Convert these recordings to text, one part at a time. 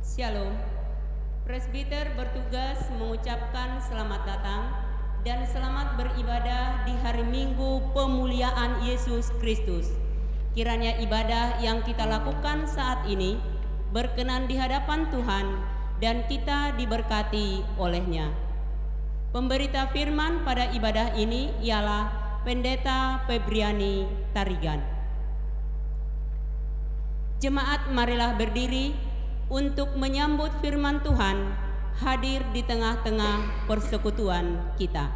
Shalom. Presbiter bertugas mengucapkan selamat datang dan selamat beribadah di hari Minggu Pemuliaan Yesus Kristus. Kiranya ibadah yang kita lakukan saat ini berkenan di hadapan Tuhan dan kita diberkati oleh-Nya. Pemberita firman pada ibadah ini ialah Pendeta Febriani Tarigan. Jemaat, marilah berdiri untuk menyambut firman Tuhan hadir di tengah-tengah persekutuan kita.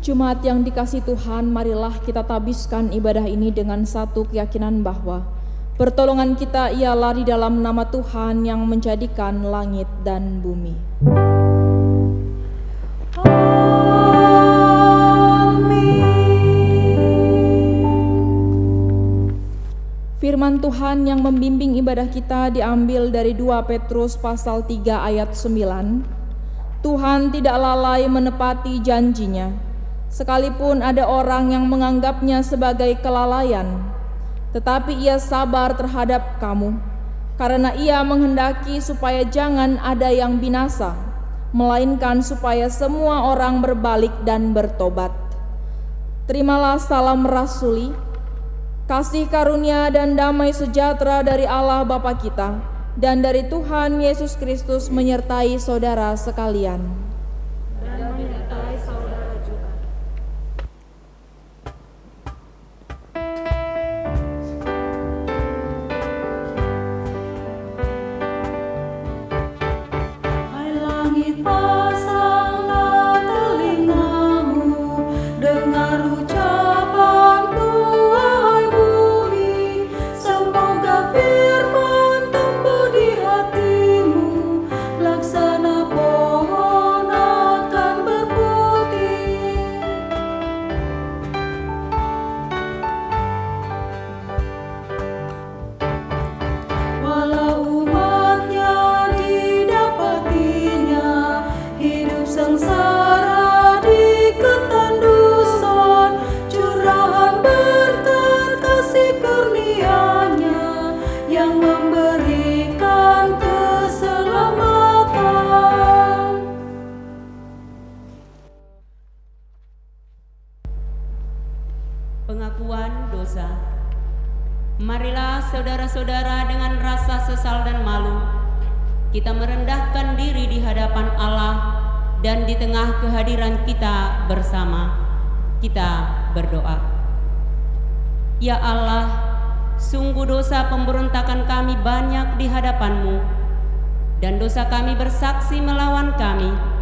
Jemaat yang dikasihi Tuhan, marilah kita tabiskan ibadah ini dengan satu keyakinan bahwa pertolongan kita ialah di dalam nama Tuhan yang menjadikan langit dan bumi. Firman Tuhan yang membimbing ibadah kita diambil dari 2 Petrus pasal 3 ayat 9. Tuhan tidak lalai menepati janjinya, sekalipun ada orang yang menganggapnya sebagai kelalaian, tetapi Ia sabar terhadap kamu, karena Ia menghendaki supaya jangan ada yang binasa, melainkan supaya semua orang berbalik dan bertobat. Terimalah salam rasuli, kasih karunia dan damai sejahtera dari Allah Bapa kita dan dari Tuhan Yesus Kristus menyertai saudara sekalian. Dan menyertai saudara juga. Pengakuan dosa. Marilah saudara-saudara dengan rasa sesal dan malu, kita merendahkan diri di hadapan Allah dan di tengah kehadiran kita bersama, kita berdoa. Ya Allah, sungguh dosa pemberontakan kami banyak di hadapan-Mu, dan dosa kami bersaksi melawan kami.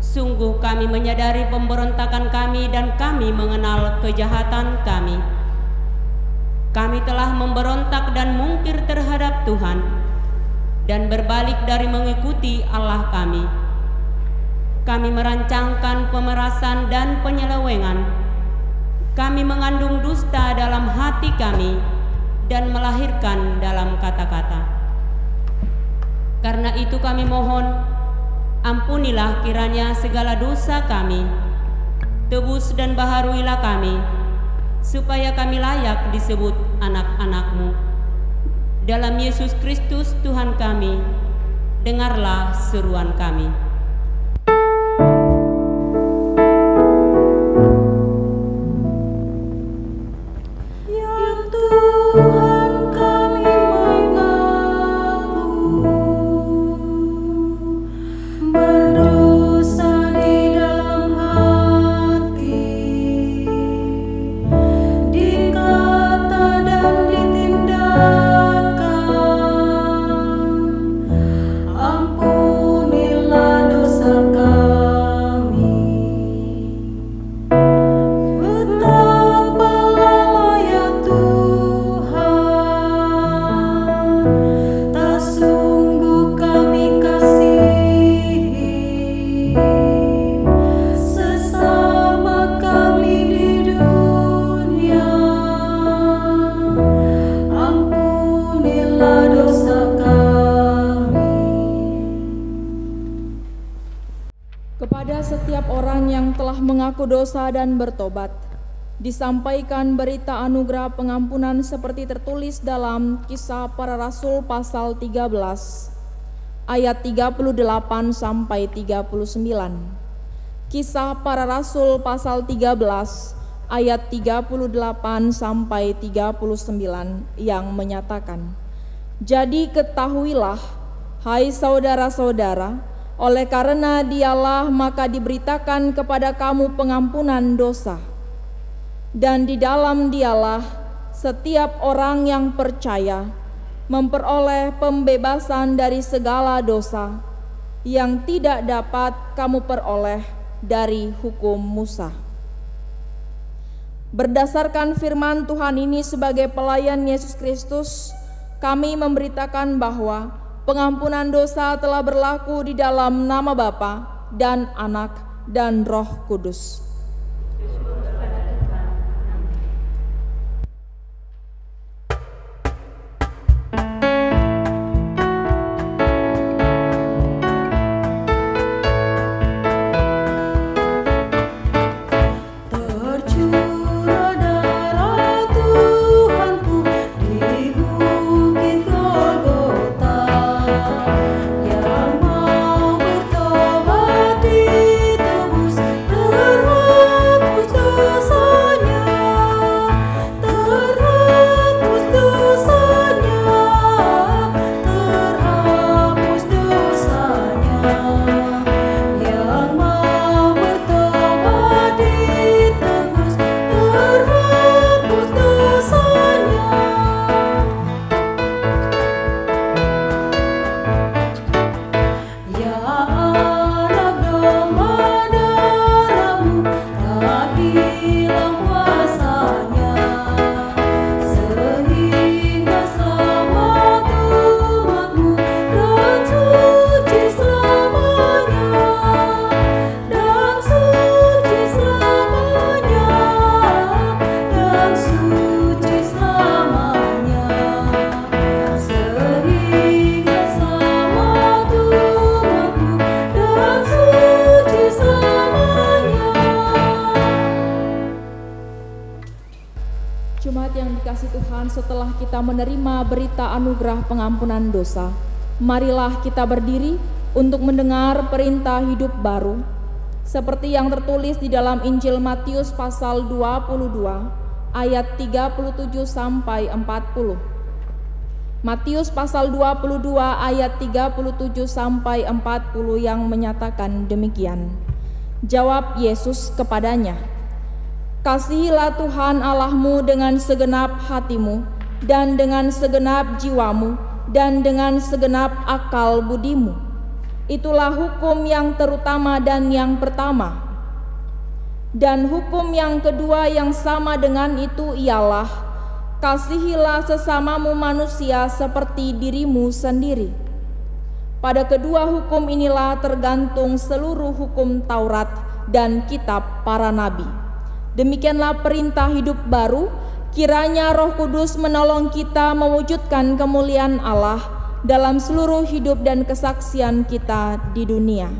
Sungguh kami menyadari pemberontakan kami dan kami mengenal kejahatan kami. Kami telah memberontak dan mungkir terhadap Tuhan dan berbalik dari mengikuti Allah kami. Kami merancangkan pemerasan dan penyelewengan. Kami mengandung dusta dalam hati kami dan melahirkan dalam kata-kata. Karena itu kami mohon, ampunilah kiranya segala dosa kami, tebus dan baharuilah kami, supaya kami layak disebut anak-anak-Mu. Dalam Yesus Kristus Tuhan kami, dengarlah seruan kami. Mengaku dosa dan bertobat, disampaikan berita anugerah pengampunan seperti tertulis dalam Kisah Para Rasul pasal 13 ayat 38 sampai 39. Kisah Para Rasul pasal 13 ayat 38 sampai 39 yang menyatakan, "Jadi ketahuilah, hai saudara-saudara, oleh karena Dialah maka diberitakan kepada kamu pengampunan dosa. Dan di dalam Dialah setiap orang yang percaya memperoleh pembebasan dari segala dosa yang tidak dapat kamu peroleh dari hukum Musa." Berdasarkan firman Tuhan ini sebagai pelayan Yesus Kristus, kami memberitakan bahwa pengampunan dosa telah berlaku di dalam nama Bapa dan Anak dan Roh Kudus. Setelah kita menerima berita anugerah pengampunan dosa, marilah kita berdiri untuk mendengar perintah hidup baru seperti yang tertulis di dalam Injil Matius pasal 22 ayat 37 sampai 40. Matius pasal 22 ayat 37 sampai 40 yang menyatakan demikian. Jawab Yesus kepadanya, "Kasihilah Tuhan Allahmu dengan segenap hatimu, dan dengan segenap jiwamu, dan dengan segenap akal budimu. Itulah hukum yang terutama dan yang pertama. Dan hukum yang kedua yang sama dengan itu ialah, kasihilah sesamamu manusia seperti dirimu sendiri. Pada kedua hukum inilah tergantung seluruh hukum Taurat dan kitab para nabi." Demikianlah perintah hidup baru. Kiranya Roh Kudus menolong kita mewujudkan kemuliaan Allah dalam seluruh hidup dan kesaksian kita di dunia.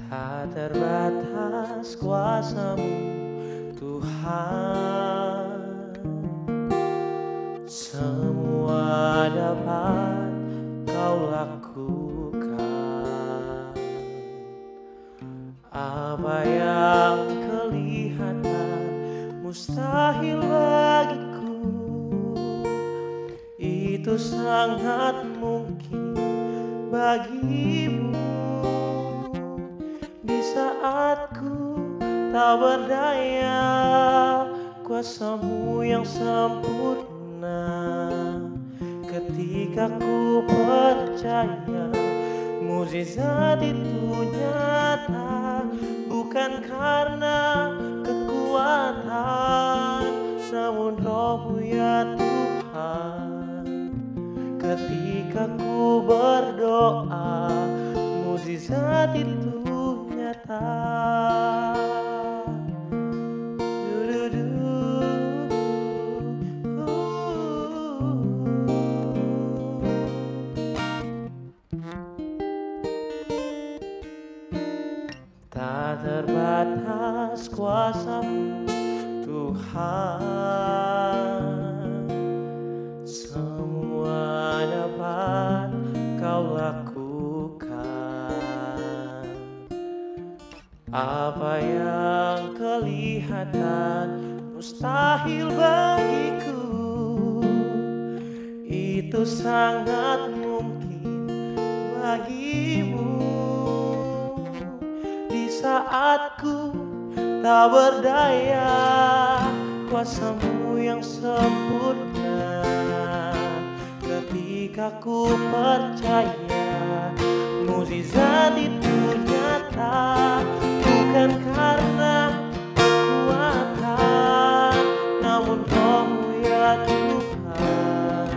Tak terbatas kuasa-Mu, Tuhan. Semua dapat Kau lakukan. Apa yang kelihatan mustahil bagiku, itu sangat mungkin bagimu. Di saat ku tak berdaya, kuasa-Mu yang sempurna. Ketika ku percaya, mukjizat itu nyata. Bukan karena kekuatan, namun Roh-Mu ya Tuhan. Ketika ku berdoa, mukjizat itu nyata. Tak terbatas kuasa-Mu, Tuhan. Semua dapat Kau lakukan. Apa yang kelihatan mustahil bagiku, itu sangat mungkin bagimu. Di saat ku tak berdaya, kuasa-Mu yang sempurna. Ketika ku percaya, mukjizat itu nyata. Bukan karena kekuatan, namun Roh-Mu ya Tuhan.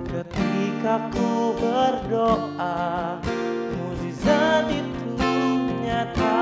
Ketika ku berdoa, mukjizat itu nyata.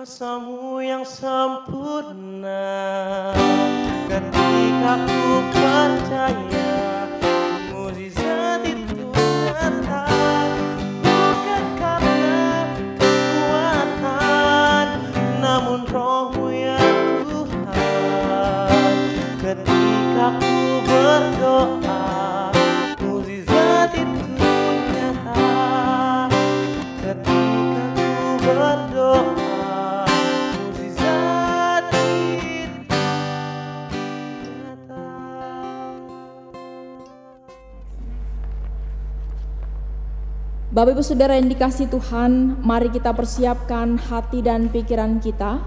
kuasamu yang sempurna. Ketika ku percaya mukjizat itu nyata, bukan karena kekuatan, namun Roh-Mu ya Tuhan. Ketika ku berdoa, mukjizat itu nyata. Ketika ku berdoa, mukjizat itu nyata. Bapak Ibu Saudara yang dikasihi Tuhan, mari kita persiapkan hati dan pikiran kita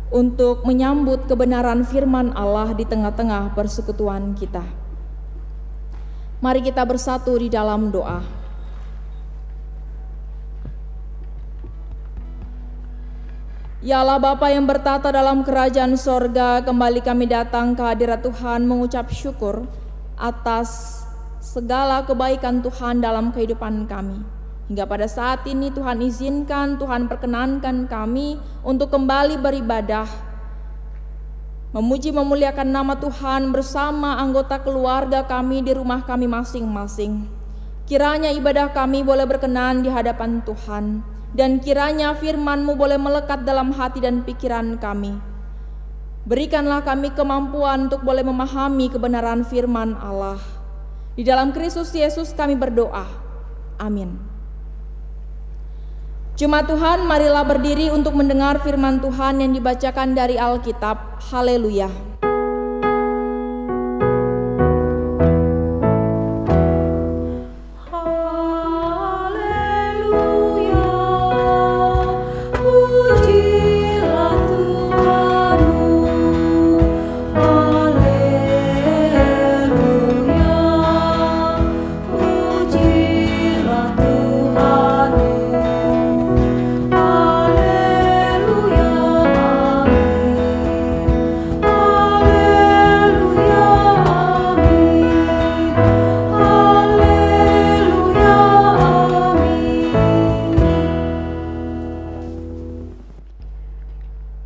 untuk menyambut kebenaran firman Allah di tengah-tengah persekutuan kita. Mari kita bersatu di dalam doa. Ya Allah Bapa yang bertata dalam kerajaan sorga, kembali kami datang ke hadirat Tuhan mengucap syukur atas segala kebaikan Tuhan dalam kehidupan kami. Hingga pada saat ini Tuhan izinkan, Tuhan perkenankan kami untuk kembali beribadah, memuji memuliakan nama Tuhan bersama anggota keluarga kami di rumah kami masing-masing. Kiranya ibadah kami boleh berkenan di hadapan Tuhan, dan kiranya firman-Mu boleh melekat dalam hati dan pikiran kami. Berikanlah kami kemampuan untuk boleh memahami kebenaran firman Allah. Di dalam Kristus Yesus kami berdoa. Amin. Jemaat Tuhan, marilah berdiri untuk mendengar firman Tuhan yang dibacakan dari Alkitab. Haleluya.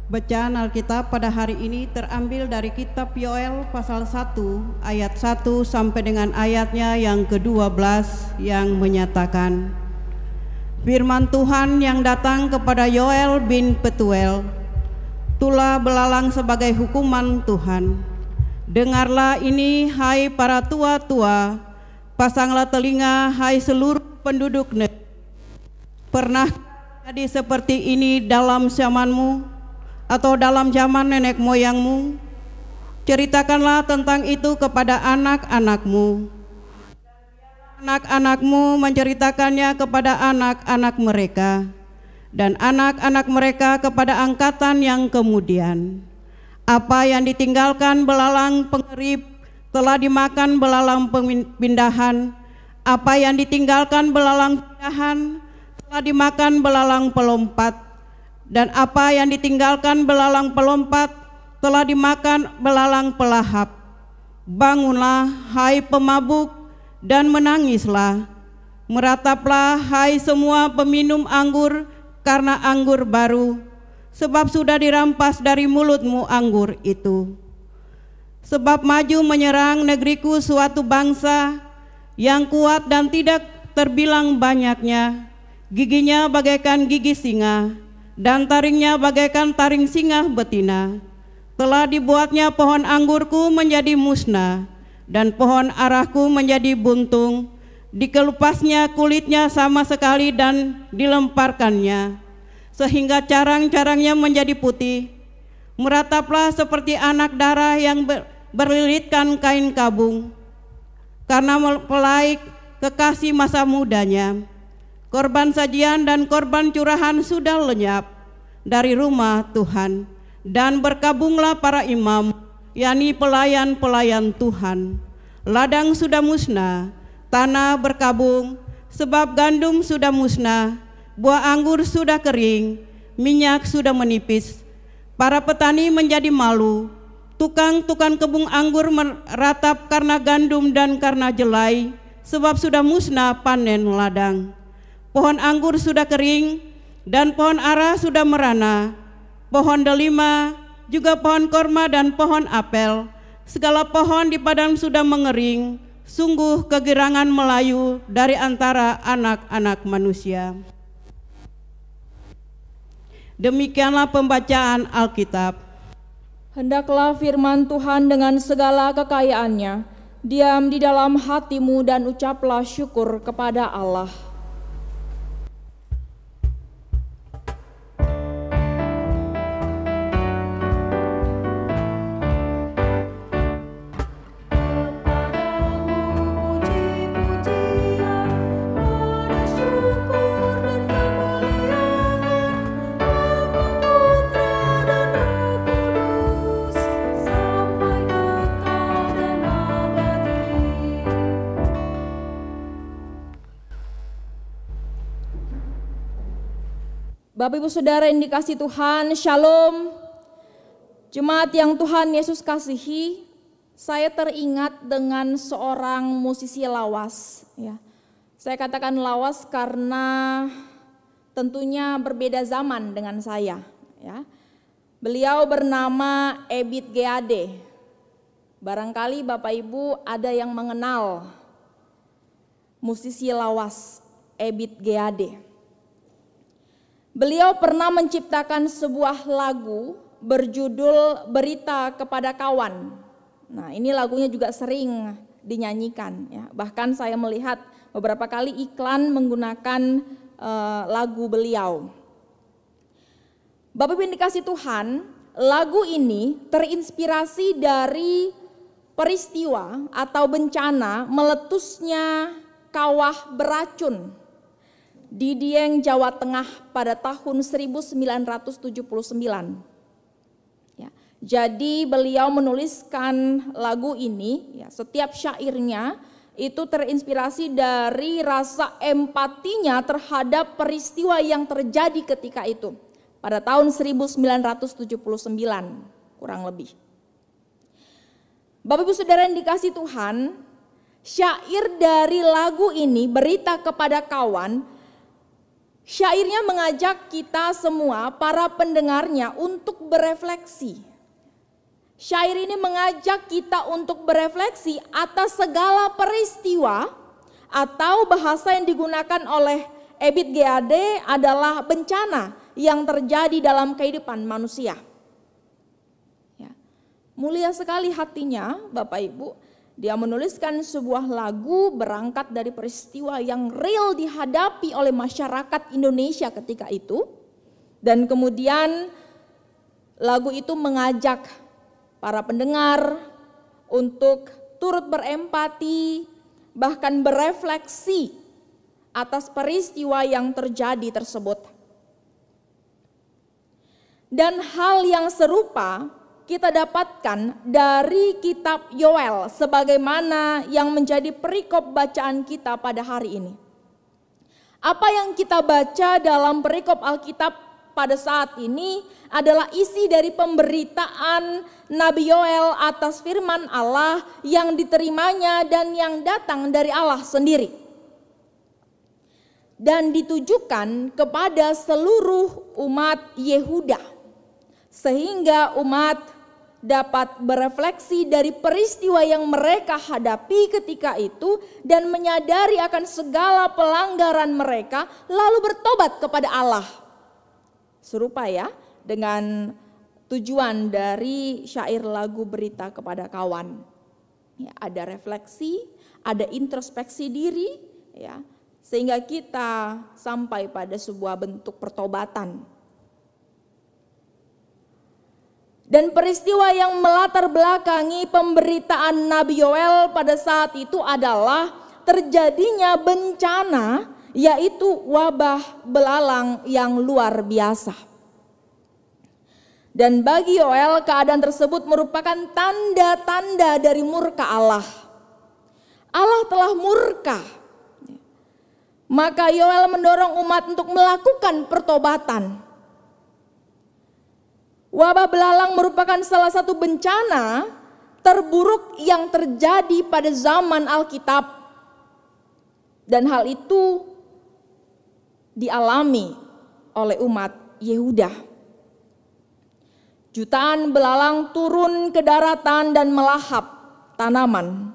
Bacaan Alkitab pada hari ini terambil dari kitab Yoel pasal 1 ayat 1 sampai dengan ayatnya yang ke-12 yang menyatakan, firman Tuhan yang datang kepada Yoel bin Petuel, tulah belalang sebagai hukuman Tuhan. Dengarlah ini hai para tua-tua, pasanglah telinga hai seluruh penduduk negeri. Pernah jadi seperti ini dalam zamanmu atau dalam zaman nenek moyangmu? Ceritakanlah tentang itu kepada anak-anakmu. Anak-anakmu menceritakannya kepada anak-anak mereka, dan anak-anak mereka kepada angkatan yang kemudian. Apa yang ditinggalkan belalang pengerip telah dimakan belalang pindahan. Apa yang ditinggalkan belalang pindahan telah dimakan belalang pelompat. Dan apa yang ditinggalkan belalang pelompat telah dimakan belalang pelahap. Bangunlah hai pemabuk dan menangislah. Merataplah hai semua peminum anggur karena anggur baru, sebab sudah dirampas dari mulutmu anggur itu. Sebab maju menyerang negeriku suatu bangsa yang kuat dan tidak terbilang banyaknya. Giginya bagaikan gigi singa, dan taringnya bagaikan taring singa betina. Telah dibuatnya pohon anggurku menjadi musnah, dan pohon arahku menjadi buntung. Dikelupasnya kulitnya sama sekali dan dilemparkannya, sehingga carang-carangnya menjadi putih. Merataplah seperti anak darah yang berlilitkan kain kabung, karena mempelai kekasih masa mudanya. Korban sajian dan korban curahan sudah lenyap dari rumah Tuhan, dan berkabunglah para imam, yakni pelayan-pelayan Tuhan. Ladang sudah musnah, tanah berkabung, sebab gandum sudah musnah, buah anggur sudah kering, minyak sudah menipis. Para petani menjadi malu, tukang-tukang kebun anggur meratap karena gandum dan karena jelai, sebab sudah musnah panen ladang. Pohon anggur sudah kering, dan pohon ara sudah merana, pohon delima, juga pohon korma dan pohon apel, segala pohon di padang sudah mengering, sungguh kegirangan melayu dari antara anak-anak manusia. Demikianlah pembacaan Alkitab. Hendaklah firman Tuhan dengan segala kekayaannya diam di dalam hatimu dan ucaplah syukur kepada Allah. Bapak Ibu Saudara yang dikasihi Tuhan, Shalom. Jemaat yang Tuhan Yesus kasihi, saya teringat dengan seorang musisi lawas. Ya. Saya katakan lawas karena tentunya berbeda zaman dengan saya. Ya. Beliau bernama Ebit G. Ade. Barangkali Bapak Ibu ada yang mengenal musisi lawas Ebit G. Ade. Beliau pernah menciptakan sebuah lagu berjudul Berita Kepada Kawan. Nah, ini lagunya juga sering dinyanyikan. Ya. Bahkan saya melihat beberapa kali iklan menggunakan lagu beliau. Bapak Ibu yang dikasihi Tuhan, lagu ini terinspirasi dari peristiwa atau bencana meletusnya kawah beracun di Dieng, Jawa Tengah pada tahun 1979. Ya, jadi beliau menuliskan lagu ini, ya, setiap syairnya itu terinspirasi dari rasa empatinya terhadap peristiwa yang terjadi ketika itu pada tahun 1979 kurang lebih. Bapak Ibu Saudara yang dikasihi Tuhan, syair dari lagu ini Berita Kepada Kawan, syairnya mengajak kita semua, para pendengarnya, untuk berefleksi. Syair ini mengajak kita untuk berefleksi atas segala peristiwa, atau bahasa yang digunakan oleh Ebit G. Ade adalah bencana yang terjadi dalam kehidupan manusia. Ya. Mulia sekali hatinya Bapak Ibu. Dia menuliskan sebuah lagu berangkat dari peristiwa yang real dihadapi oleh masyarakat Indonesia ketika itu. Dan kemudian lagu itu mengajak para pendengar untuk turut berempati, bahkan berefleksi atas peristiwa yang terjadi tersebut. Dan hal yang serupa kita dapatkan dari kitab Yoel sebagaimana yang menjadi perikop bacaan kita pada hari ini. Apa yang kita baca dalam perikop Alkitab pada saat ini adalah isi dari pemberitaan Nabi Yoel atas firman Allah yang diterimanya dan yang datang dari Allah sendiri. Dan ditujukan kepada seluruh umat Yehuda, sehingga umat dapat berefleksi dari peristiwa yang mereka hadapi ketika itu dan menyadari akan segala pelanggaran mereka lalu bertobat kepada Allah. Serupa ya dengan tujuan dari syair lagu Berita Kepada Kawan. Ya, ada refleksi, ada introspeksi diri, ya, sehingga kita sampai pada sebuah bentuk pertobatan. Dan peristiwa yang melatar belakangi pemberitaan Nabi Yoel pada saat itu adalah terjadinya bencana, yaitu wabah belalang yang luar biasa. Dan bagi Yoel keadaan tersebut merupakan tanda-tanda dari murka Allah. Allah telah murka. Maka Yoel mendorong umat untuk melakukan pertobatan. Wabah belalang merupakan salah satu bencana terburuk yang terjadi pada zaman Alkitab. Dan hal itu dialami oleh umat Yehuda. Jutaan belalang turun ke daratan dan melahap tanaman.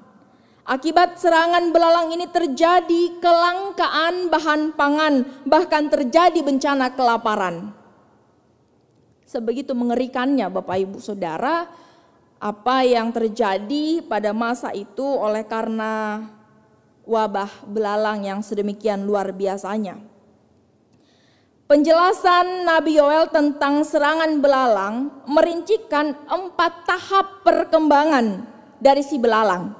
Akibat serangan belalang ini terjadi kelangkaan bahan pangan, bahkan terjadi bencana kelaparan. Sebegitu mengerikannya Bapak Ibu Saudara, apa yang terjadi pada masa itu oleh karena wabah belalang yang sedemikian luar biasanya. Penjelasan Nabi Yoel tentang serangan belalang merincikan 4 tahap perkembangan dari si belalang.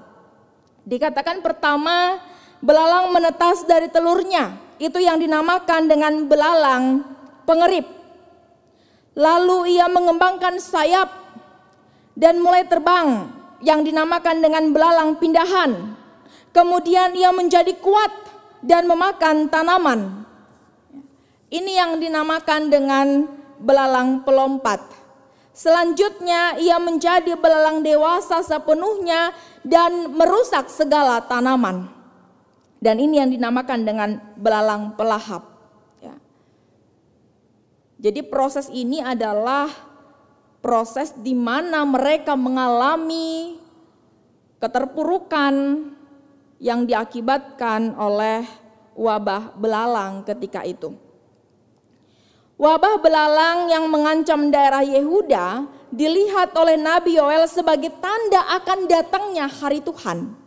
Dikatakan pertama, belalang menetas dari telurnya, itu yang dinamakan dengan belalang pengerip. Lalu ia mengembangkan sayap dan mulai terbang, yang dinamakan dengan belalang pindahan. Kemudian ia menjadi kuat dan memakan tanaman. Ini yang dinamakan dengan belalang pelompat. Selanjutnya ia menjadi belalang dewasa sepenuhnya dan merusak segala tanaman. Dan ini yang dinamakan dengan belalang pelahap. Ya. Jadi proses ini adalah proses di mana mereka mengalami keterpurukan yang diakibatkan oleh wabah belalang ketika itu. Wabah belalang yang mengancam daerah Yehuda dilihat oleh Nabi Yoel sebagai tanda akan datangnya hari Tuhan.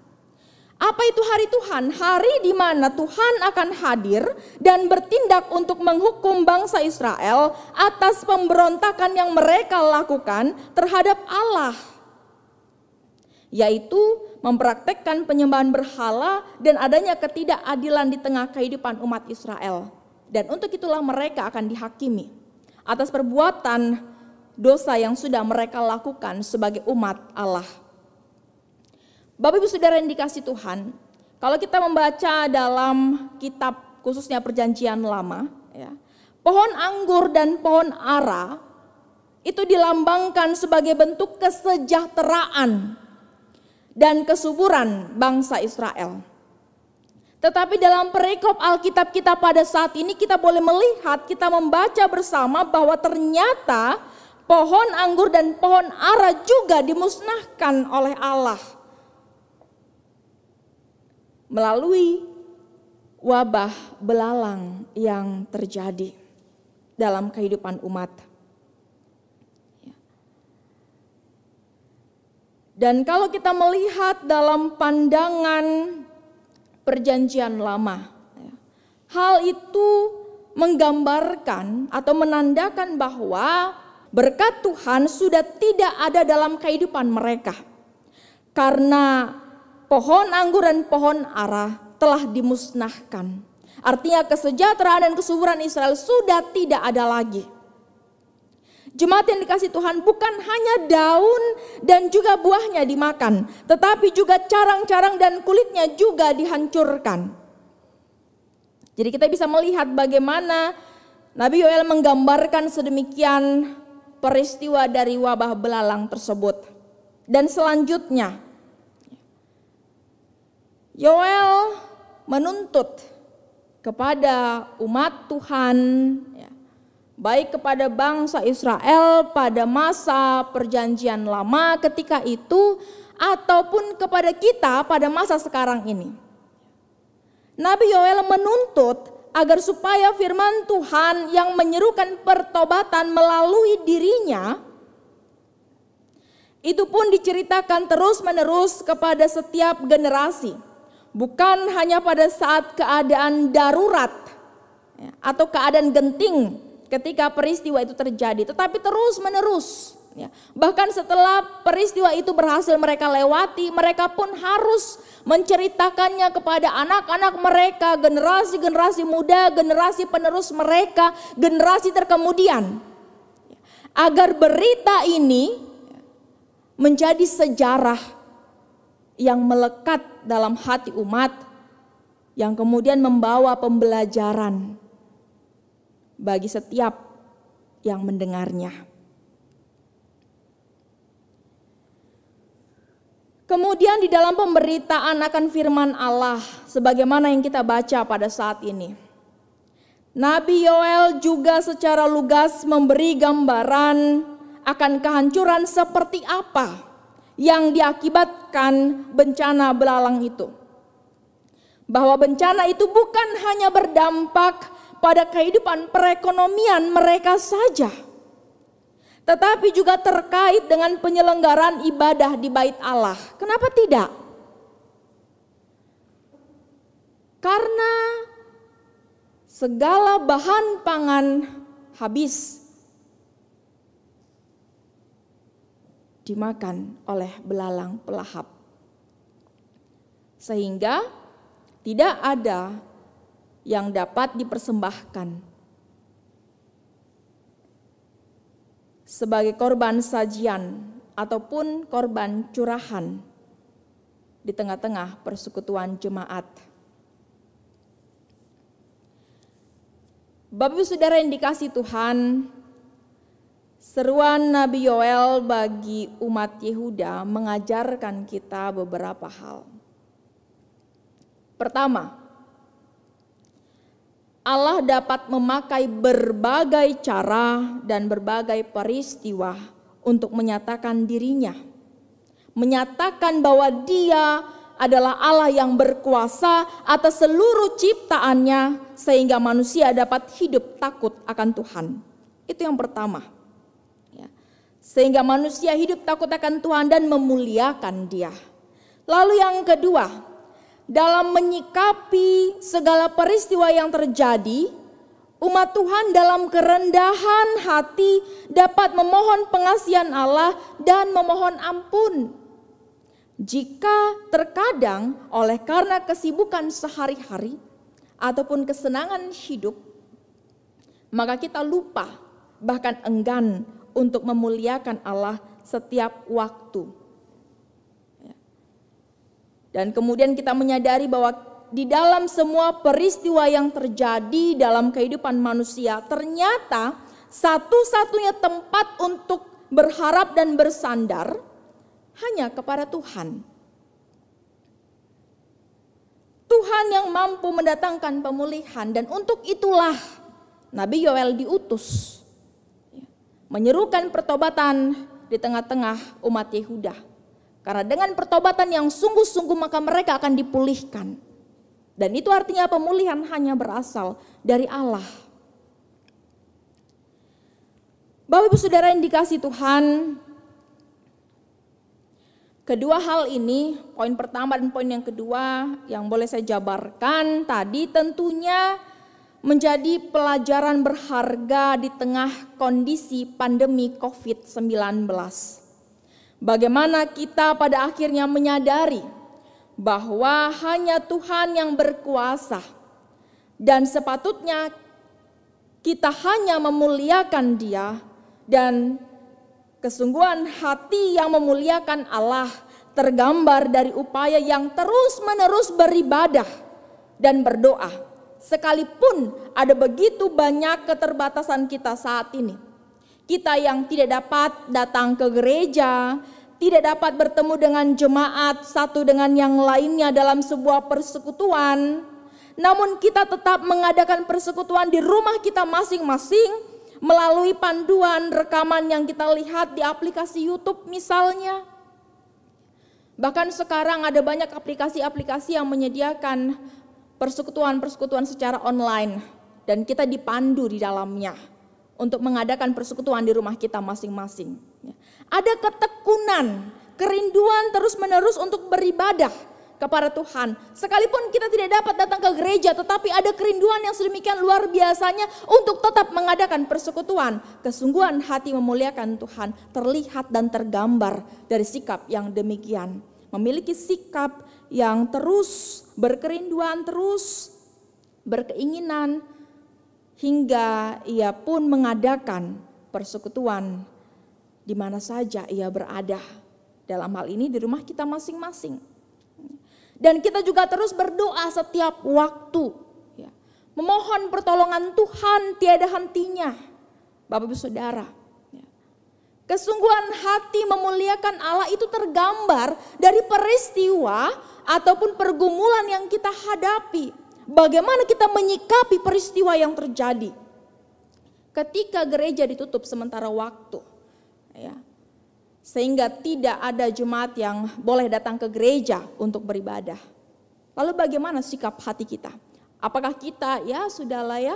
Apa itu hari Tuhan? Hari di mana Tuhan akan hadir dan bertindak untuk menghukum bangsa Israel atas pemberontakan yang mereka lakukan terhadap Allah. Yaitu mempraktekkan penyembahan berhala dan adanya ketidakadilan di tengah kehidupan umat Israel. Dan untuk itulah mereka akan dihakimi atas perbuatan dosa yang sudah mereka lakukan sebagai umat Allah. Bapak Ibu Saudara yang dikasihi Tuhan, kalau kita membaca dalam kitab khususnya Perjanjian Lama, ya, pohon anggur dan pohon ara itu dilambangkan sebagai bentuk kesejahteraan dan kesuburan bangsa Israel. Tetapi dalam perikop Alkitab kita pada saat ini kita boleh melihat, kita membaca bersama bahwa ternyata pohon anggur dan pohon ara juga dimusnahkan oleh Allah melalui wabah belalang yang terjadi dalam kehidupan umat. Dan kalau kita melihat dalam pandangan Perjanjian Lama, hal itu menggambarkan atau menandakan bahwa berkat Tuhan sudah tidak ada dalam kehidupan mereka. Karena pohon anggur dan pohon ara telah dimusnahkan. Artinya kesejahteraan dan kesuburan Israel sudah tidak ada lagi. Jemaat yang dikasihi Tuhan, bukan hanya daun dan juga buahnya dimakan, tetapi juga carang-carang dan kulitnya juga dihancurkan. Jadi kita bisa melihat bagaimana Nabi Yoel menggambarkan sedemikian peristiwa dari wabah belalang tersebut. Dan selanjutnya, Yoel menuntut kepada umat Tuhan, baik kepada bangsa Israel pada masa Perjanjian Lama ketika itu ataupun kepada kita pada masa sekarang ini. Nabi Yoel menuntut agar supaya firman Tuhan yang menyerukan pertobatan melalui dirinya itu pun diceritakan terus-menerus kepada setiap generasi. Bukan hanya pada saat keadaan darurat atau keadaan genting ketika peristiwa itu terjadi, tetapi terus menerus. Bahkan setelah peristiwa itu berhasil mereka lewati, mereka pun harus menceritakannya kepada anak-anak mereka, generasi-generasi muda, generasi penerus mereka, generasi terkemudian. Agar berita ini menjadi sejarah yang melekat dalam hati umat, yang kemudian membawa pembelajaran bagi setiap yang mendengarnya. Kemudian di dalam pemberitaan akan firman Allah sebagaimana yang kita baca pada saat ini, Nabi Yoel juga secara lugas memberi gambaran akan kehancuran seperti apa yang diakibatkan bencana belalang itu. Bahwa bencana itu bukan hanya berdampak pada kehidupan perekonomian mereka saja, tetapi juga terkait dengan penyelenggaraan ibadah di Bait Allah. Kenapa tidak? Karena segala bahan pangan habis dimakan oleh belalang pelahap. Sehingga tidak ada yang dapat dipersembahkan sebagai korban sajian ataupun korban curahan di tengah-tengah persekutuan jemaat. Bapak Ibu Saudara yang dikasihi Tuhan, seruan Nabi Yoel bagi umat Yehuda mengajarkan kita beberapa hal. Pertama, Allah dapat memakai berbagai cara dan berbagai peristiwa untuk menyatakan dirinya. Menyatakan bahwa Dia adalah Allah yang berkuasa atas seluruh ciptaannya sehingga manusia dapat hidup takut akan Tuhan. Itu yang pertama. Ya. Sehingga manusia hidup takut akan Tuhan dan memuliakan Dia. Lalu yang kedua, dalam menyikapi segala peristiwa yang terjadi, umat Tuhan dalam kerendahan hati dapat memohon pengasihan Allah dan memohon ampun. Jika terkadang oleh karena kesibukan sehari-hari ataupun kesenangan hidup, maka kita lupa bahkan enggan untuk memuliakan Allah setiap waktu. Dan kemudian kita menyadari bahwa di dalam semua peristiwa yang terjadi dalam kehidupan manusia, ternyata satu-satunya tempat untuk berharap dan bersandar hanya kepada Tuhan. Tuhan yang mampu mendatangkan pemulihan, dan untuk itulah Nabi Yoel diutus menyerukan pertobatan di tengah-tengah umat Yehuda. Karena dengan pertobatan yang sungguh-sungguh maka mereka akan dipulihkan. Dan itu artinya pemulihan hanya berasal dari Allah. Bapak Ibu Saudara yang dikasihi Tuhan, kedua hal ini, poin pertama dan poin yang kedua yang boleh saya jabarkan tadi tentunya menjadi pelajaran berharga di tengah kondisi pandemi COVID-19. Bagaimana kita pada akhirnya menyadari bahwa hanya Tuhan yang berkuasa dan sepatutnya kita hanya memuliakan Dia, dan kesungguhan hati yang memuliakan Allah tergambar dari upaya yang terus-menerus beribadah dan berdoa. Sekalipun ada begitu banyak keterbatasan kita saat ini. Kita yang tidak dapat datang ke gereja, tidak dapat bertemu dengan jemaat satu dengan yang lainnya dalam sebuah persekutuan. Namun kita tetap mengadakan persekutuan di rumah kita masing-masing melalui panduan rekaman yang kita lihat di aplikasi YouTube misalnya. Bahkan sekarang ada banyak aplikasi-aplikasi yang menyediakan persekutuan-persekutuan secara online dan kita dipandu di dalamnya untuk mengadakan persekutuan di rumah kita masing-masing. Ada ketekunan, kerinduan terus-menerus untuk beribadah kepada Tuhan. Sekalipun kita tidak dapat datang ke gereja, tetapi ada kerinduan yang sedemikian luar biasanya untuk tetap mengadakan persekutuan. Kesungguhan hati memuliakan Tuhan terlihat dan tergambar dari sikap yang demikian. Memiliki sikap yang terus berkerinduan, terus berkeinginan, hingga ia pun mengadakan persekutuan di mana saja ia berada. Dalam hal ini di rumah kita masing-masing. Dan kita juga terus berdoa setiap waktu. Memohon pertolongan Tuhan tiada hentinya. Bapak Ibu Saudara. Kesungguhan hati memuliakan Allah itu tergambar dari peristiwa ataupun pergumulan yang kita hadapi. bagaimana kita menyikapi peristiwa yang terjadi ketika gereja ditutup sementara waktu, ya, sehingga tidak ada jemaat yang boleh datang ke gereja untuk beribadah. Lalu bagaimana sikap hati kita? Apakah kita, ya sudahlah ya,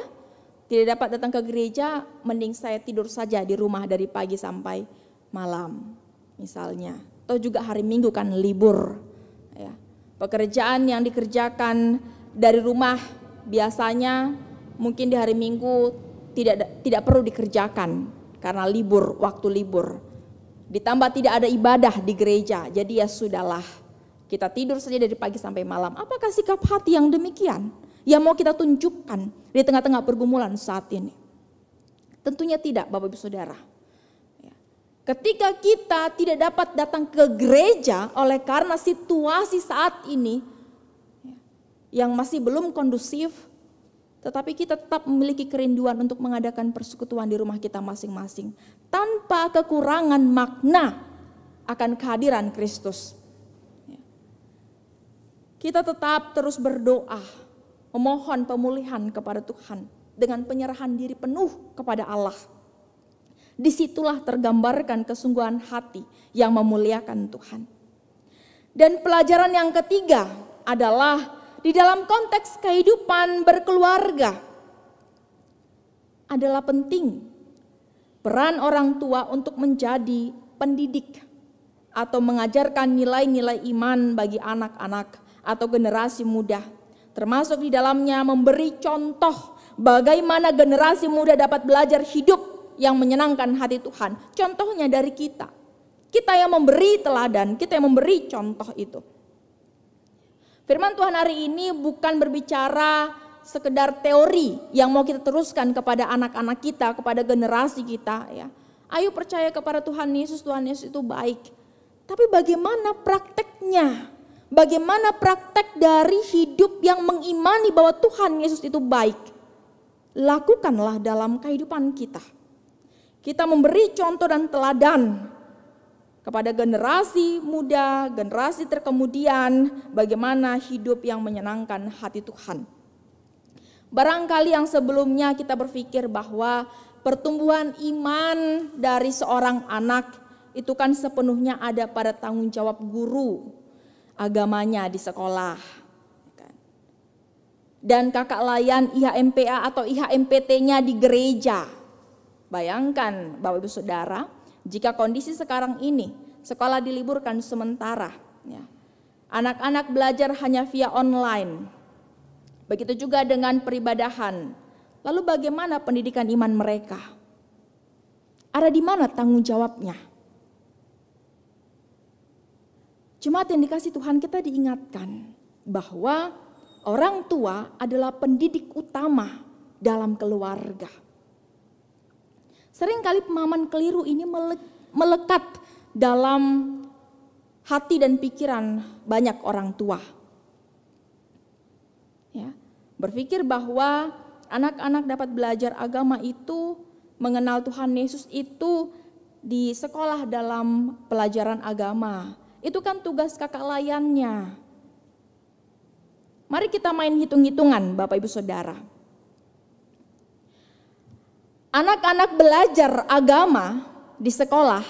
tidak dapat datang ke gereja, mending saya tidur saja di rumah dari pagi sampai malam misalnya. Atau juga hari Minggu kan libur, ya. Pekerjaan yang dikerjakan dari rumah biasanya mungkin di hari Minggu tidak perlu dikerjakan karena libur, waktu libur. Ditambah tidak ada ibadah di gereja, jadi ya sudahlah, kita tidur saja dari pagi sampai malam. Apakah sikap hati yang demikian yang mau kita tunjukkan di tengah-tengah pergumulan saat ini? Tentunya tidak, Bapak Ibu Saudara. Ketika kita tidak dapat datang ke gereja oleh karena situasi saat ini yang masih belum kondusif, tetapi kita tetap memiliki kerinduan untuk mengadakan persekutuan di rumah kita masing-masing tanpa kekurangan makna akan kehadiran Kristus. Kita tetap terus berdoa, memohon pemulihan kepada Tuhan dengan penyerahan diri penuh kepada Allah. Disitulah tergambarkan kesungguhan hati yang memuliakan Tuhan. Dan pelajaran yang ketiga adalah di dalam konteks kehidupan berkeluarga adalah penting peran orang tua untuk menjadi pendidik atau mengajarkan nilai-nilai iman bagi anak-anak atau generasi muda. Termasuk di dalamnya memberi contoh bagaimana generasi muda dapat belajar hidup yang menyenangkan hati Tuhan. Contohnya dari kita. Kita yang memberi teladan, kita yang memberi contoh itu. Firman Tuhan hari ini bukan berbicara sekedar teori yang mau kita teruskan kepada anak-anak kita, kepada generasi kita, ya. Ayo percaya kepada Tuhan Yesus itu baik. Tapi bagaimana prakteknya? Bagaimana praktek dari hidup yang mengimani bahwa Tuhan Yesus itu baik? Lakukanlah dalam kehidupan kita. Kita memberi contoh dan teladan kepada generasi muda, generasi terkemudian, bagaimana hidup yang menyenangkan hati Tuhan. Barangkali yang sebelumnya kita berpikir bahwa pertumbuhan iman dari seorang anak itu kan sepenuhnya ada pada tanggung jawab guru agamanya di sekolah. Dan kakak layan IHMPA atau IHMPT-nya di gereja. Bayangkan Bapak Ibu Saudara, jika kondisi sekarang ini sekolah diliburkan sementara, ya, anak-anak belajar hanya via online. Begitu juga dengan peribadahan. Lalu bagaimana pendidikan iman mereka? Ada di mana tanggung jawabnya? Jemaat yang dikasih Tuhan, kita diingatkan bahwa orang tua adalah pendidik utama dalam keluarga. Seringkali pemahaman keliru ini melekat dalam hati dan pikiran banyak orang tua. Ya, berpikir bahwa anak-anak dapat belajar agama itu, mengenal Tuhan Yesus itu di sekolah dalam pelajaran agama. Itu kan tugas kakak layannya. Mari kita main hitung-hitungan Bapak Ibu Saudara. Anak-anak belajar agama di sekolah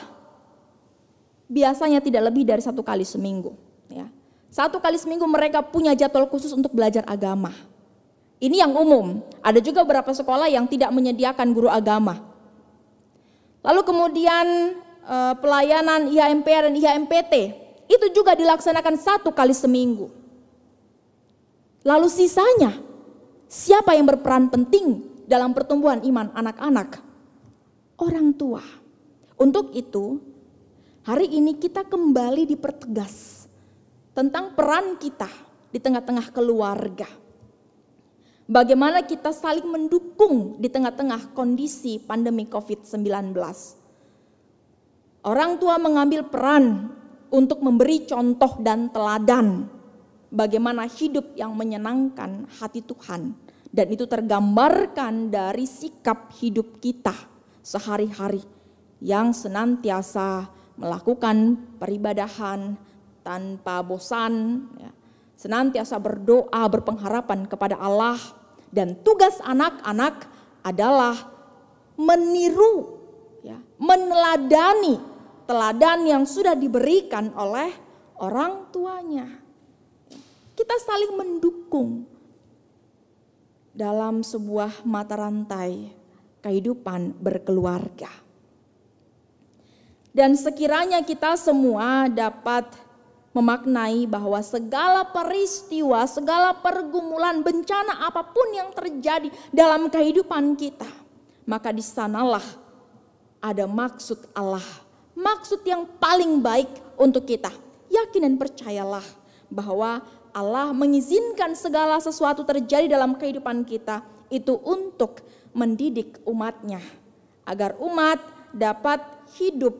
biasanya tidak lebih dari 1 kali seminggu. Ya. 1 kali seminggu mereka punya jadwal khusus untuk belajar agama. Ini yang umum. Ada juga beberapa sekolah yang tidak menyediakan guru agama. Lalu kemudian pelayanan IHMPA dan IHMPT itu juga dilaksanakan 1 kali seminggu. Lalu sisanya, siapa yang berperan penting dalam pertumbuhan iman anak-anak? Orang tua. Untuk itu, hari ini kita kembali dipertegas tentang peran kita di tengah-tengah keluarga. Bagaimana kita saling mendukung di tengah-tengah kondisi pandemi COVID-19. Orang tua mengambil peran untuk memberi contoh dan teladan bagaimana hidup yang menyenangkan hati Tuhan. Dan itu tergambarkan dari sikap hidup kita sehari-hari yang senantiasa melakukan peribadahan tanpa bosan, ya, senantiasa berdoa, berpengharapan kepada Allah. Dan tugas anak-anak adalah meniru, meneladani teladan yang sudah diberikan oleh orang tuanya. Kita saling mendukung dalam sebuah mata rantai kehidupan berkeluarga. Dan sekiranya kita semua dapat memaknai bahwa segala peristiwa, segala pergumulan, bencana apapun yang terjadi dalam kehidupan kita, maka di sanalah ada maksud Allah, maksud yang paling baik untuk kita. Yakin dan percayalah bahwa Allah mengizinkan segala sesuatu terjadi dalam kehidupan kita itu untuk mendidik umatnya, agar umat dapat hidup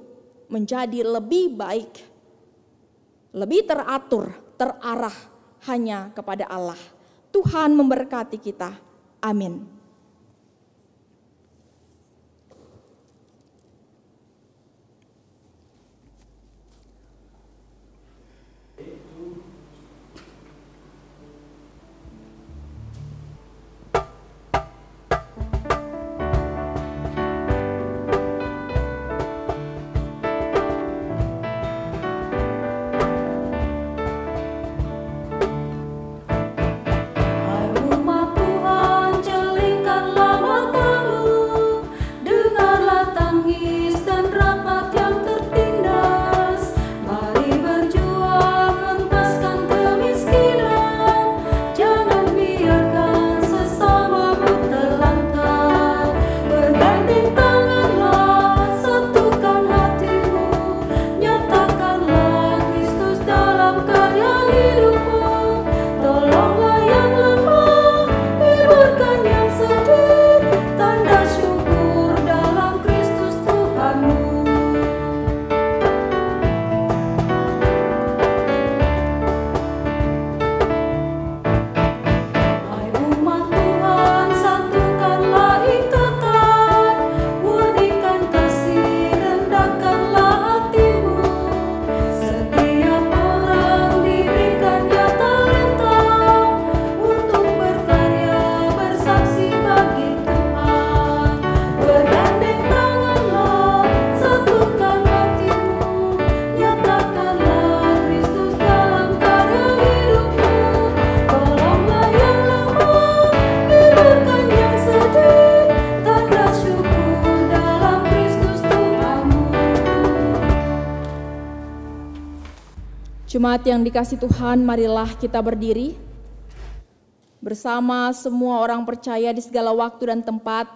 menjadi lebih baik, lebih teratur, terarah hanya kepada Allah. Tuhan memberkati kita. Amin. Jemaat yang dikasih Tuhan, marilah kita berdiri bersama semua orang percaya di segala waktu dan tempat.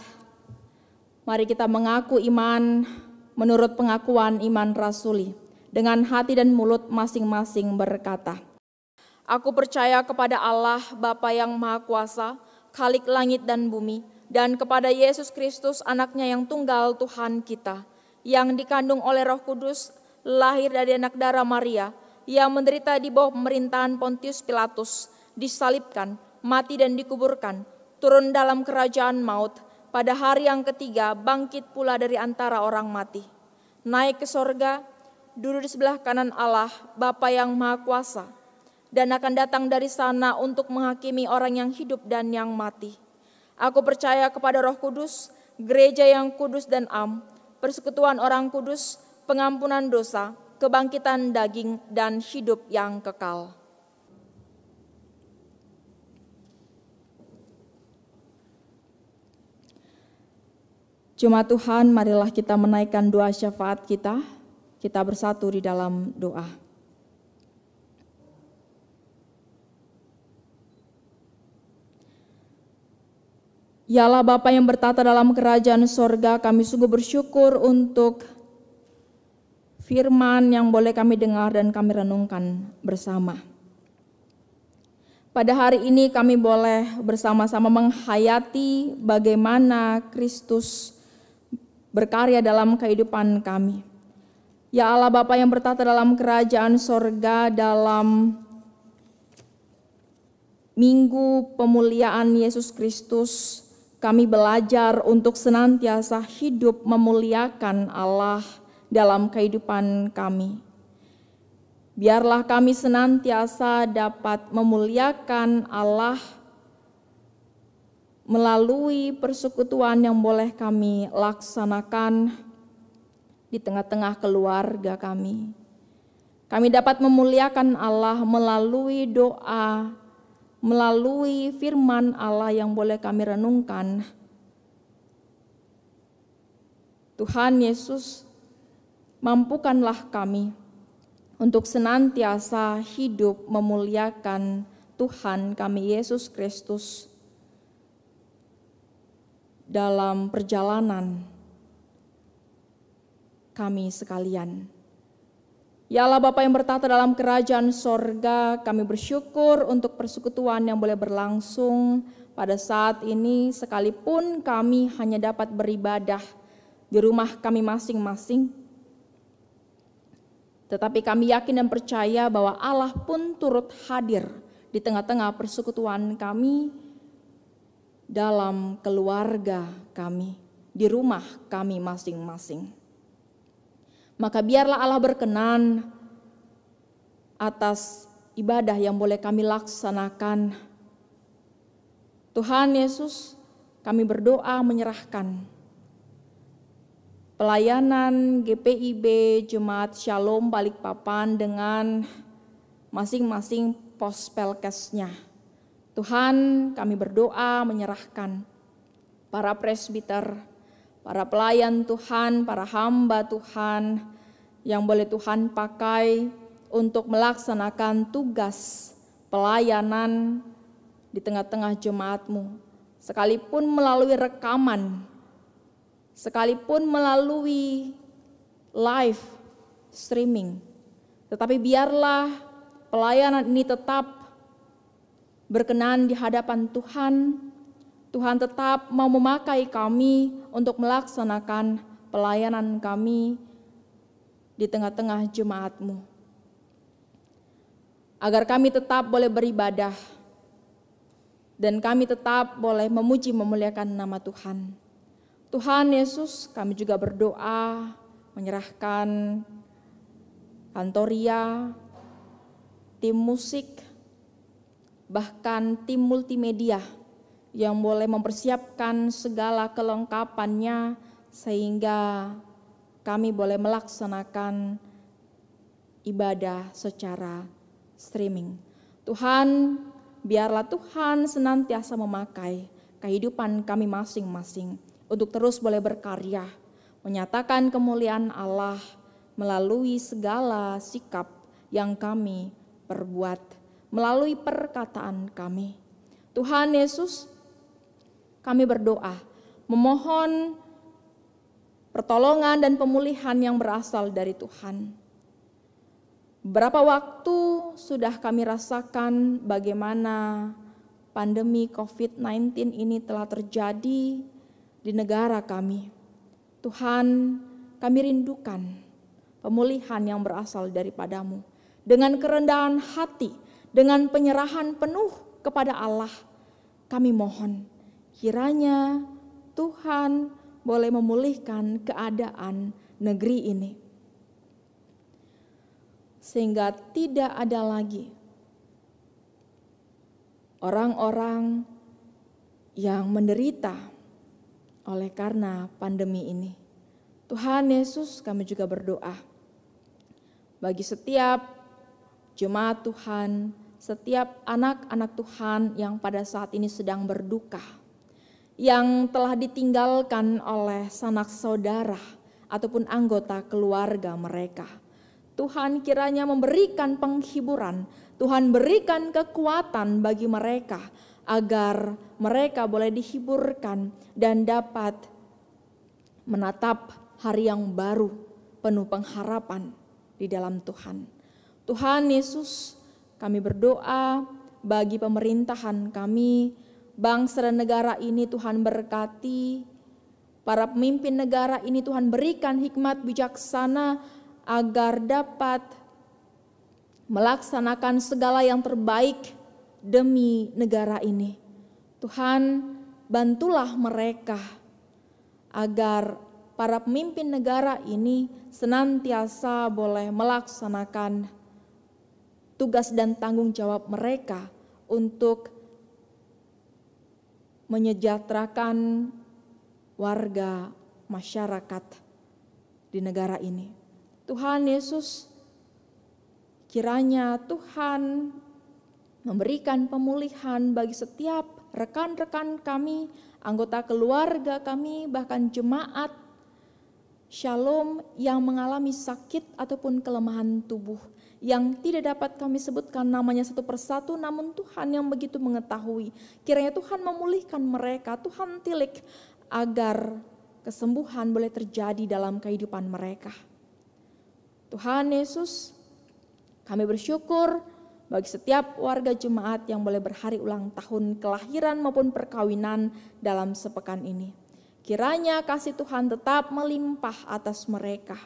Mari kita mengaku iman menurut pengakuan iman rasuli. Dengan hati dan mulut masing-masing berkata, Aku percaya kepada Allah Bapa yang Maha Kuasa, Khalik langit dan bumi, dan kepada Yesus Kristus anaknya yang tunggal Tuhan kita, yang dikandung oleh Roh Kudus, lahir dari anak darah Maria, yang menderita di bawah pemerintahan Pontius Pilatus, disalibkan, mati dan dikuburkan, turun dalam kerajaan maut, pada hari yang ketiga bangkit pula dari antara orang mati, naik ke sorga, duduk di sebelah kanan Allah, Bapa yang Maha Kuasa, dan akan datang dari sana untuk menghakimi orang yang hidup dan yang mati. Aku percaya kepada Roh Kudus, gereja yang kudus dan am, persekutuan orang kudus, pengampunan dosa, kebangkitan daging, dan hidup yang kekal. Jemaat Tuhan, marilah kita menaikkan doa syafaat kita. Kita bersatu di dalam doa. Ya Allah Bapa yang bertata dalam kerajaan sorga, kami sungguh bersyukur untuk firman yang boleh kami dengar dan kami renungkan bersama. Pada hari ini kami boleh bersama-sama menghayati bagaimana Kristus berkarya dalam kehidupan kami. Ya Allah Bapa yang bertata dalam kerajaan sorga, dalam Minggu Pemuliaan Yesus Kristus, kami belajar untuk senantiasa hidup memuliakan Allah dalam kehidupan kami. Biarlah kami senantiasa dapat memuliakan Allah melalui persekutuan yang boleh kami laksanakan di tengah-tengah keluarga kami. Kami dapat memuliakan Allah melalui doa, melalui firman Allah yang boleh kami renungkan. Tuhan Yesus, mampukanlah kami untuk senantiasa hidup memuliakan Tuhan kami Yesus Kristus dalam perjalanan kami sekalian. Ya Allah Bapa yang bertata dalam kerajaan sorga, kami bersyukur untuk persekutuan yang boleh berlangsung pada saat ini, sekalipun kami hanya dapat beribadah di rumah kami masing-masing. Tetapi kami yakin dan percaya bahwa Allah pun turut hadir di tengah-tengah persekutuan kami, dalam keluarga kami, di rumah kami masing-masing. Maka biarlah Allah berkenan atas ibadah yang boleh kami laksanakan. Tuhan Yesus, kami berdoa menyerahkan pelayanan GPIB Jemaat Shalom Balikpapan dengan masing-masing pos pelkesnya. Tuhan, kami berdoa menyerahkan para presbiter, para pelayan Tuhan, para hamba Tuhan yang boleh Tuhan pakai untuk melaksanakan tugas pelayanan di tengah-tengah jemaat-Mu. Sekalipun melalui rekaman, sekalipun melalui live streaming, tetapi biarlah pelayanan ini tetap berkenan di hadapan Tuhan. Tuhan tetap mau memakai kami untuk melaksanakan pelayanan kami di tengah-tengah jemaat-Mu. Agar kami tetap boleh beribadah dan kami tetap boleh memuji memuliakan nama Tuhan. Tuhan Yesus, kami juga berdoa menyerahkan kantoria, tim musik, bahkan tim multimedia yang boleh mempersiapkan segala kelengkapannya sehingga kami boleh melaksanakan ibadah secara streaming. Tuhan, biarlah Tuhan senantiasa memakai kehidupan kami masing-masing untuk terus boleh berkarya, menyatakan kemuliaan Allah melalui segala sikap yang kami perbuat, melalui perkataan kami. Tuhan Yesus, kami berdoa, memohon pertolongan dan pemulihan yang berasal dari Tuhan. Beberapa waktu sudah kami rasakan bagaimana pandemi COVID-19 ini telah terjadi di negara kami. Tuhan, kami rindukan pemulihan yang berasal daripada-Mu. Dengan kerendahan hati, dengan penyerahan penuh kepada Allah, kami mohon kiranya Tuhan boleh memulihkan keadaan negeri ini. Sehingga tidak ada lagi orang-orang yang menderita oleh karena pandemi ini. Tuhan Yesus, kami juga berdoa bagi setiap jemaat Tuhan, setiap anak-anak Tuhan yang pada saat ini sedang berduka, yang telah ditinggalkan oleh sanak saudara ataupun anggota keluarga mereka. Tuhan kiranya memberikan penghiburan, Tuhan berikan kekuatan bagi mereka agar mereka boleh dihiburkan dan dapat menatap hari yang baru penuh pengharapan di dalam Tuhan. Tuhan Yesus, kami berdoa bagi pemerintahan kami, bangsa dan negara ini Tuhan berkati, para pemimpin negara ini Tuhan berikan hikmat bijaksana agar dapat melaksanakan segala yang terbaik demi negara ini. Tuhan, bantulah mereka agar para pemimpin negara ini senantiasa boleh melaksanakan tugas dan tanggung jawab mereka untuk menyejahterakan warga masyarakat di negara ini. Tuhan Yesus, kiranya Tuhan memberikan pemulihan bagi setiap rekan-rekan kami, anggota keluarga kami, bahkan jemaat Shalom yang mengalami sakit ataupun kelemahan tubuh yang tidak dapat kami sebutkan namanya satu persatu, namun Tuhan yang begitu mengetahui. Kiranya Tuhan memulihkan mereka, Tuhan tilik agar kesembuhan boleh terjadi dalam kehidupan mereka. Tuhan Yesus, kami bersyukur bagi setiap warga jemaat yang boleh berhari ulang tahun kelahiran maupun perkawinan dalam sepekan ini. Kiranya kasih Tuhan tetap melimpah atas mereka.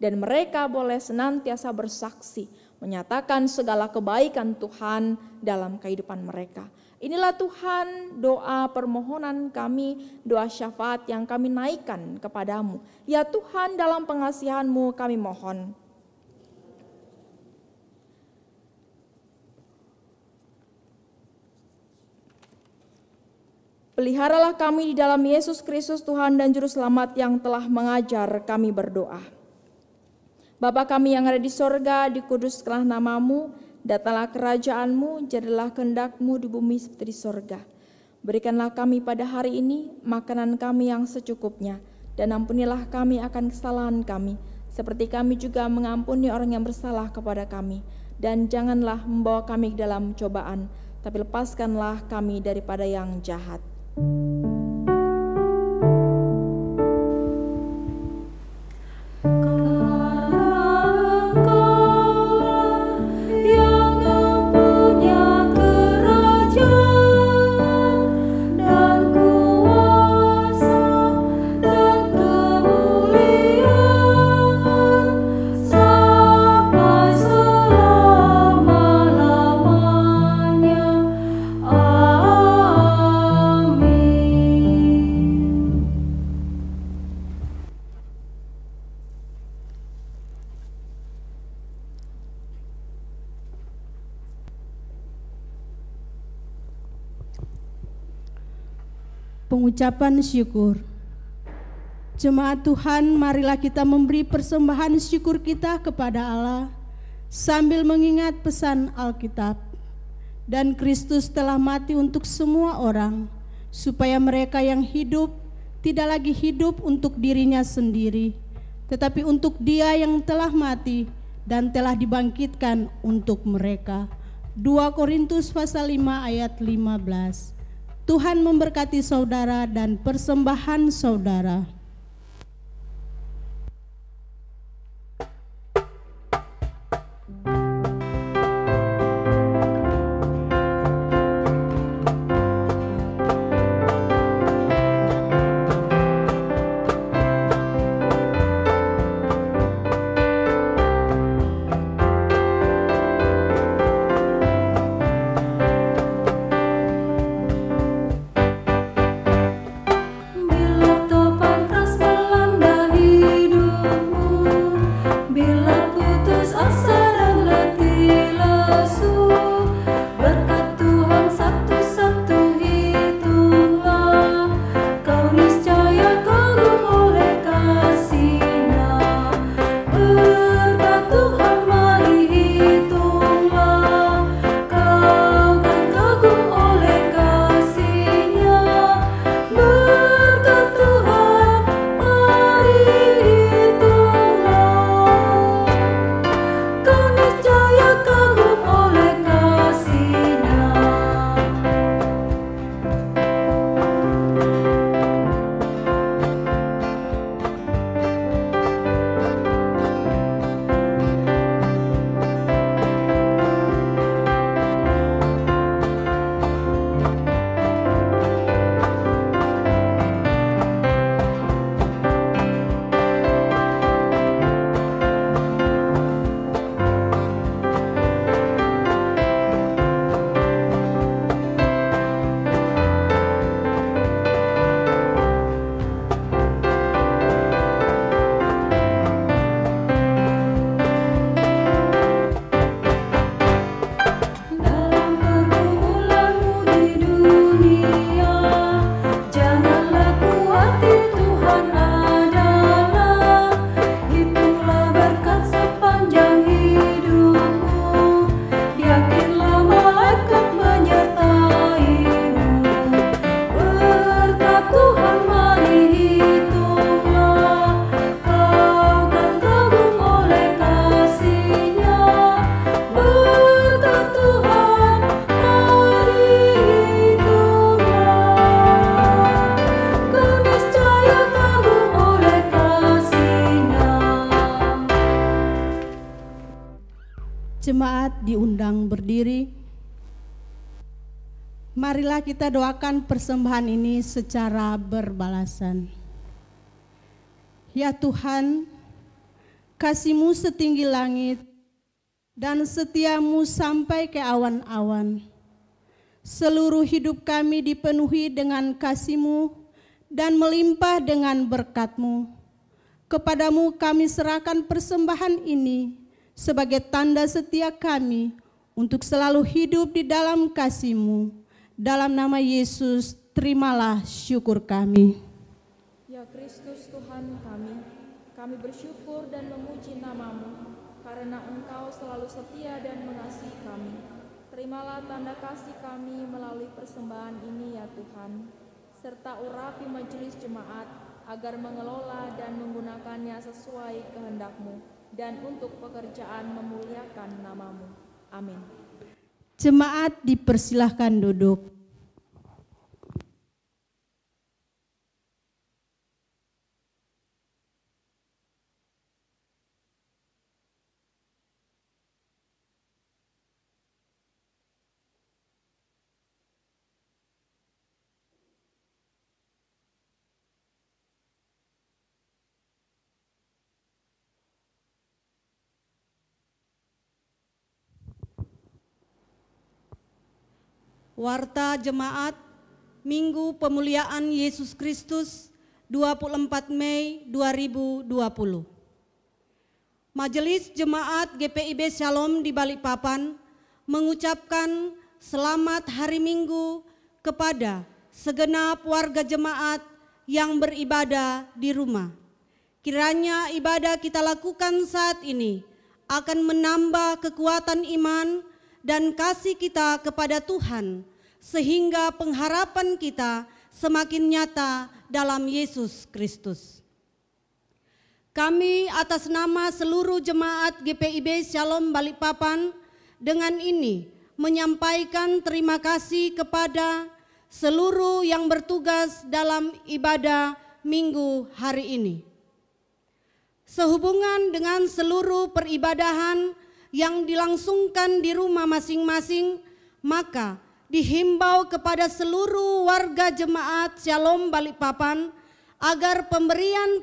Dan mereka boleh senantiasa bersaksi, menyatakan segala kebaikan Tuhan dalam kehidupan mereka. Inilah Tuhan doa permohonan kami, doa syafaat yang kami naikkan kepadamu. Ya Tuhan, dalam pengasihan-Mu kami mohon. Peliharalah kami di dalam Yesus Kristus Tuhan dan Juru Selamat yang telah mengajar kami berdoa. Bapa kami yang ada di sorga, dikuduskanlah nama-Mu, datanglah kerajaan-Mu, jadilah kehendak-Mu di bumi seperti di sorga. Berikanlah kami pada hari ini makanan kami yang secukupnya, dan ampunilah kami akan kesalahan kami, seperti kami juga mengampuni orang yang bersalah kepada kami. Dan janganlah membawa kami ke dalam cobaan, tapi lepaskanlah kami daripada yang jahat. Pengucapan syukur. Jemaat Tuhan, marilah kita memberi persembahan syukur kita kepada Allah sambil mengingat pesan Alkitab. Dan Kristus telah mati untuk semua orang, supaya mereka yang hidup tidak lagi hidup untuk dirinya sendiri, tetapi untuk Dia yang telah mati dan telah dibangkitkan untuk mereka. 2 Korintus pasal 5 ayat 15. Tuhan memberkati saudara dan persembahan saudara. Bila topan Jemaat diundang berdiri. Marilah kita doakan persembahan ini secara berbalasan. Ya Tuhan, kasih-Mu setinggi langit dan setia-Mu sampai ke awan-awan. Seluruh hidup kami dipenuhi dengan kasih-Mu dan melimpah dengan berkat-Mu. Kepadamu kami serahkan persembahan ini sebagai tanda setia kami untuk selalu hidup di dalam kasih-Mu. Dalam nama Yesus, terimalah syukur kami. Ya Kristus Tuhan kami bersyukur dan memuji nama-Mu, karena Engkau selalu setia dan mengasihi kami. Terimalah tanda kasih kami melalui persembahan ini ya Tuhan, serta urapi majelis jemaat agar mengelola dan menggunakannya sesuai kehendak-Mu dan untuk pekerjaan memuliakan nama-Mu. Amin. Jemaat dipersilahkan duduk. Warta Jemaat Minggu Pemuliaan Yesus Kristus 24 Mei 2020. Majelis Jemaat GPIB Shalom di Balikpapan mengucapkan selamat hari Minggu kepada segenap warga jemaat yang beribadah di rumah. Kiranya ibadah kita lakukan saat ini akan menambah kekuatan iman dan kasih kita kepada Tuhan, sehingga pengharapan kita semakin nyata dalam Yesus Kristus. Kami atas nama seluruh jemaat GPIB Shalom Balikpapan dengan ini menyampaikan terima kasih kepada seluruh yang bertugas dalam ibadah Minggu hari ini. Sehubungan dengan seluruh peribadahan yang dilangsungkan di rumah masing-masing, maka dihimbau kepada seluruh warga jemaat Shalom Balikpapan agar pemberian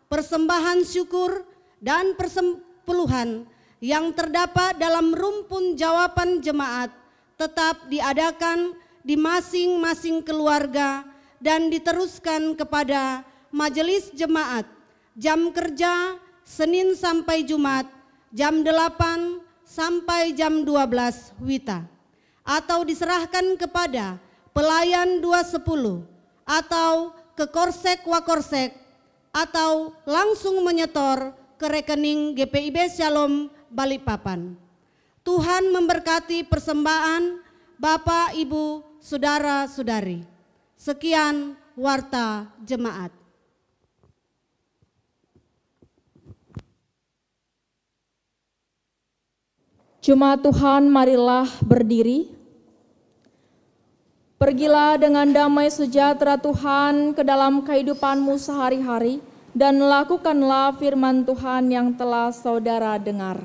persembahan syukur dan persepuluhan yang terdapat dalam rumpun jawaban jemaat tetap diadakan di masing-masing keluarga dan diteruskan kepada majelis jemaat jam kerja Senin sampai Jumat jam 8 sampai jam 12 WITA, atau diserahkan kepada pelayan 210 atau ke Korsek Wakorsek, atau langsung menyetor ke rekening GPIB Shalom Balikpapan. Tuhan memberkati persembahan Bapak, Ibu, Saudara-saudari. Sekian warta jemaat. Jemaat Tuhan, marilah berdiri. Pergilah dengan damai sejahtera Tuhan ke dalam kehidupanmu sehari-hari dan lakukanlah firman Tuhan yang telah saudara dengar.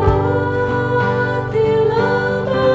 Melewati lembah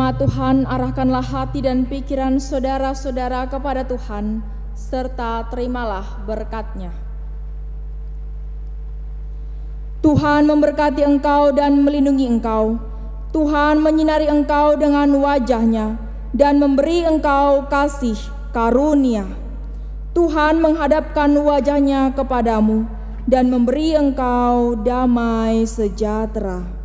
Jemaat Tuhan, arahkanlah hati dan pikiran saudara-saudara kepada Tuhan, serta terimalah berkat-Nya. Tuhan memberkati engkau dan melindungi engkau. Tuhan menyinari engkau dengan wajah-Nya dan memberi engkau kasih karunia. Tuhan menghadapkan wajah-Nya kepadamu dan memberi engkau damai sejahtera.